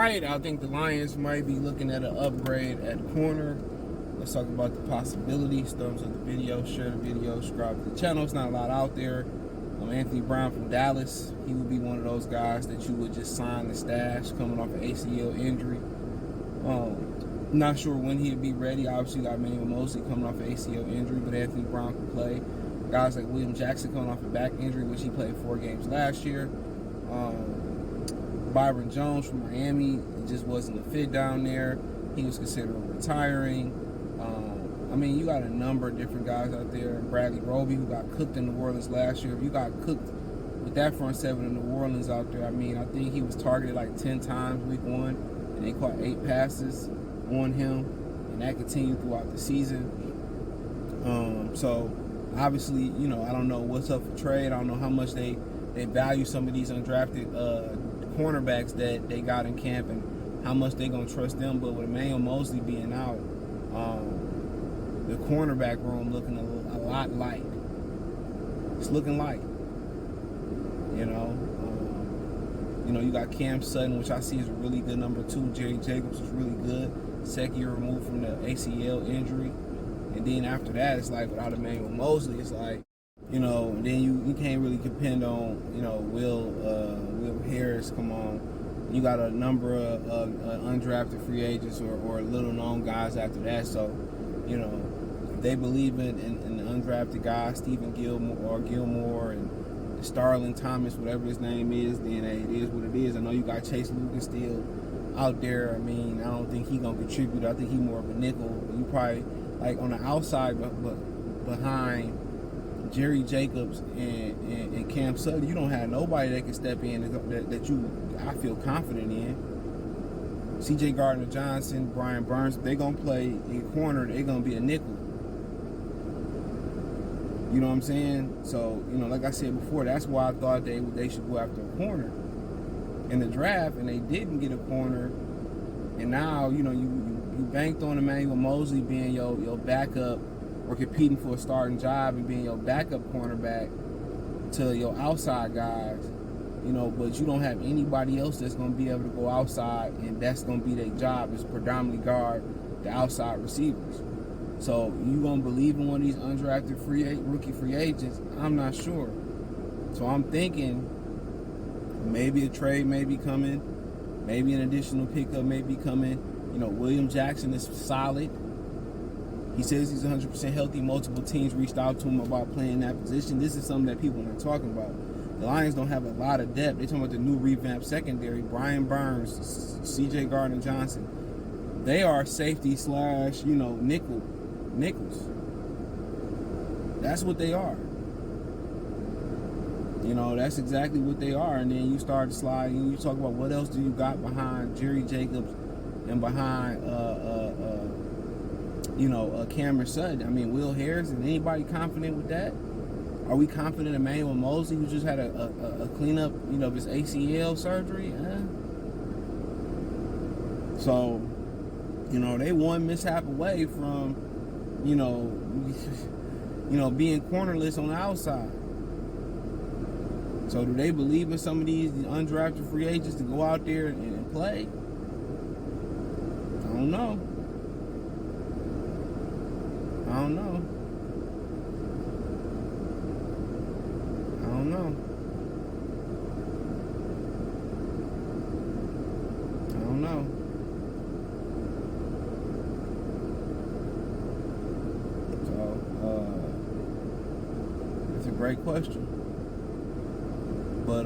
tonight, I think the Lions might be looking at an upgrade at corner. Let's talk about the possibilities. Thumbs up the video, share the video, subscribe to the channel. It's not a lot out there. Anthony Brown from Dallas, he would be one of those guys that you would just sign the stash coming off an ACL injury. Not sure when he'd be ready. Obviously, got Venmo Mosley coming off an ACL injury, but Anthony Brown can play. Guys like William Jackson coming off a back injury, which he played 4 games last year. Byron Jones from Miami, it just wasn't a fit down there. He was considering retiring. I mean, you got a number of different guys out there. Bradley Roby, who got cooked in New Orleans last year. If you got cooked with that front seven in New Orleans out there, I mean, I think he was targeted like 10 times week 1, and they caught 8 passes on him, and that continued throughout the season. So obviously, you know, I don't know what's up for trade. I don't know how much they value some of these undrafted cornerbacks that they got in camp and how much they're going to trust them. But with Venmo Mosley being out, the cornerback room looking a lot light. It's looking light. You know, you got Cam Sutton, which I see is a really good number 2. Jerry Jacobs is really good. Second year removed from the ACL injury. And then after that, it's like without a Venmo Mosley, it's like, you know, then you can't really depend on, you know, Will Harris come on. You got a number of undrafted free agents or little known guys after that. So, you know, if they believe in the undrafted guys, Stephen Gilmore and Starlin Thomas, whatever his name is, then hey, it is what it is. I know you got Chase Lucas still out there. I mean, I don't think he's going to contribute. I think he's more of a nickel. You probably, like, on the outside, but behind Jerry Jacobs and Cam Sutton, you don't have nobody that can step in that I feel confident in. C.J. Gardner-Johnson, Brian Burns, if they're going to play in corner, they're going to be a nickel. You know what I'm saying? So, you know, like I said before, that's why I thought they should go after a corner in the draft, and they didn't get a corner. And now, you know, you banked on Venmo Mosley being your backup or competing for a starting job and being your backup cornerback to your outside guys, you know, but you don't have anybody else that's going to be able to go outside, and that's going to be their job, is predominantly guard the outside receivers. So you going to believe in one of these undrafted rookie free agents? I'm not sure. So I'm thinking maybe a trade may be coming, maybe an additional pickup may be coming. You know, William Jackson is solid. He says he's 100% healthy. Multiple teams reached out to him about playing that position. This is something that people are talking about. The Lions don't have a lot of depth. They're talking about the new revamped secondary. Brian Burns, C.J. Gardner-Johnson. They are safety / you know, nickels. That's what they are. You know, that's exactly what they are. And then you start sliding. You talk about what else do you got behind Jerry Jacobs and behind Cameron Sutton. I mean, Will Harris. Is anybody confident with that? Are we confident in Venmo Mosley, who just had a cleanup, you know, of his ACL surgery? So, you know, they one mishap away from, you know, being cornerless on the outside. So do they believe in some of these undrafted free agents to go out there and play? I don't know. I don't know. So, it's a great question. But,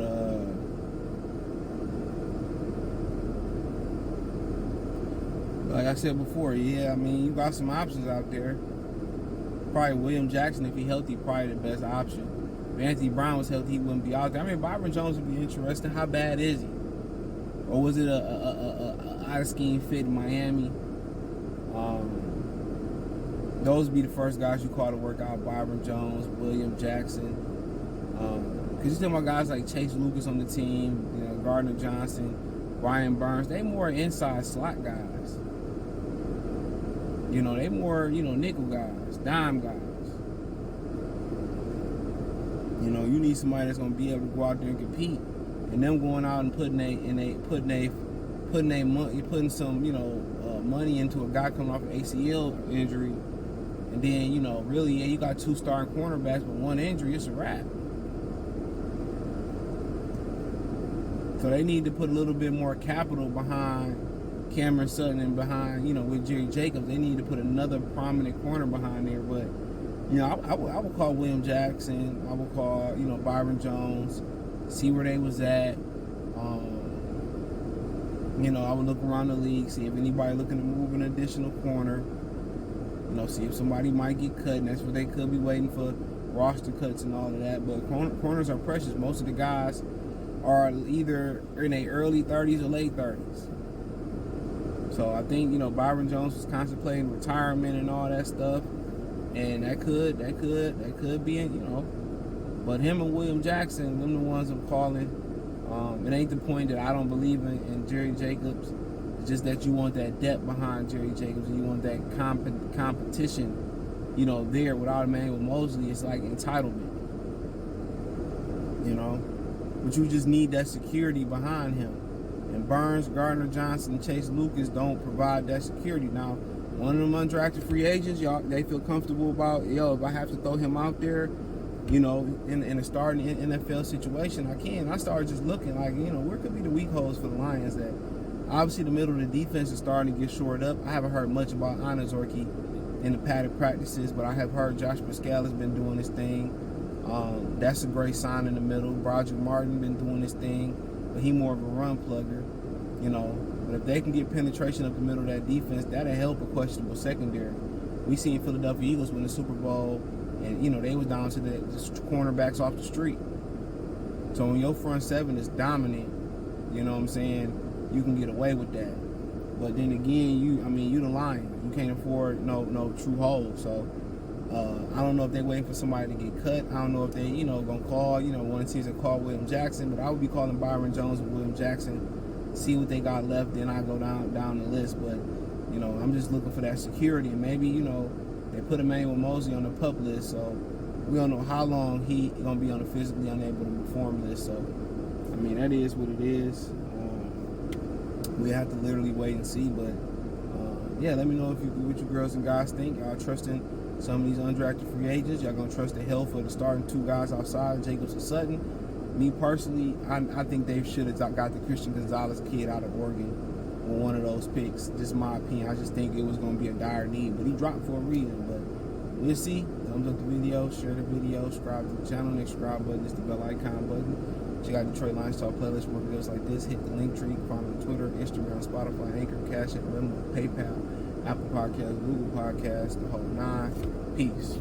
like I said before, yeah, I mean, you got some options out there. Probably William Jackson, if he's healthy, probably the best option. If Anthony Brown was healthy, he wouldn't be out there. I mean, Byron Jones would be interesting. How bad is he? Or was it a out-of-scheme fit in Miami? Those would be the first guys you call to work out. Byron Jones, William Jackson. Because you're talking about guys like Chase Lucas on the team, you know, Gardner-Johnson, Brian Burns. They more inside slot guys. You know, they more, you know, nickel guys, dime guys. You know, you need somebody that's going to be able to go out there and compete. And them going out and putting putting some, money into a guy coming off an ACL injury, and then, really, yeah, you got 2 starting cornerbacks, but 1 injury, it's a wrap. So they need to put a little bit more capital behind Cameron Sutton and behind, with Jerry Jacobs. They need to put another prominent corner behind there. But, I would call William Jackson. I would call, Byron Jones, see where they was at. I would look around the league, see if anybody looking to move an additional corner. See if somebody might get cut, and that's what they could be waiting for, roster cuts and all of that. But corners are precious. Most of the guys are either in their early 30s or late 30s. So I think, Byron Jones was contemplating retirement and all that stuff, and that could be, but him and William Jackson, them the ones I'm calling. It ain't the point that I don't believe in Jerry Jacobs. It's just that you want that depth behind Jerry Jacobs, and you want that competition, there without Emmanuel Mosley. It's like entitlement, but you just need that security behind him. And Burns, Gardner Johnson, and Chase Lucas don't provide that security. Now, one of them undrafted free agents, they feel comfortable about, if I have to throw him out there, in a starting NFL situation, I can. I started just looking like, where could be the weak holes for the Lions that obviously the middle of the defense is starting to get shored up. I haven't heard much about Anna Zorki in the padded practices, but I have heard Josh Pascal has been doing his thing. That's a great sign in the middle. Broderick Martin been doing his thing, but he more of a run plugger, But if they can get penetration up the middle of that defense, that'll help a questionable secondary. We seen Philadelphia Eagles win the Super Bowl, and they was down to the cornerbacks off the street. So when your front seven is dominant, you can get away with that. But then again, you the Lions. You can't afford no true holes. So I don't know if they're waiting for somebody to get cut. I don't know if they, gonna call, one of the teams that call William Jackson, but I would be calling Byron Jones and William Jackson, see what they got left, then I go down the list. But, I'm just looking for that security. And maybe, they put Emmanuel Mosley on the PUP list, so we don't know how long he gonna be on the physically unable to perform list. So, that is what it is. We have to literally wait and see. But, let me know what you girls and guys think. Y'all trusting some of these undrafted free agents? Y'all gonna trust the health of the starting 2 guys outside, Jacobs and Sutton? Me personally, I think they should have got the Christian Gonzalez kid out of Oregon on one of those picks. Just my opinion. I just think it was going to be a dire need, but he dropped for a reason. But we'll see. Thumbs up the video, share the video, subscribe to the channel. Next subscribe button is the bell icon button. Check out Detroit Lions Talk playlist, more videos like this. Hit the link tree. Follow me on Twitter, Instagram, Spotify, Anchor, Cash App, Venmo, PayPal, Apple Podcasts, Google Podcasts, the whole 9. Peace.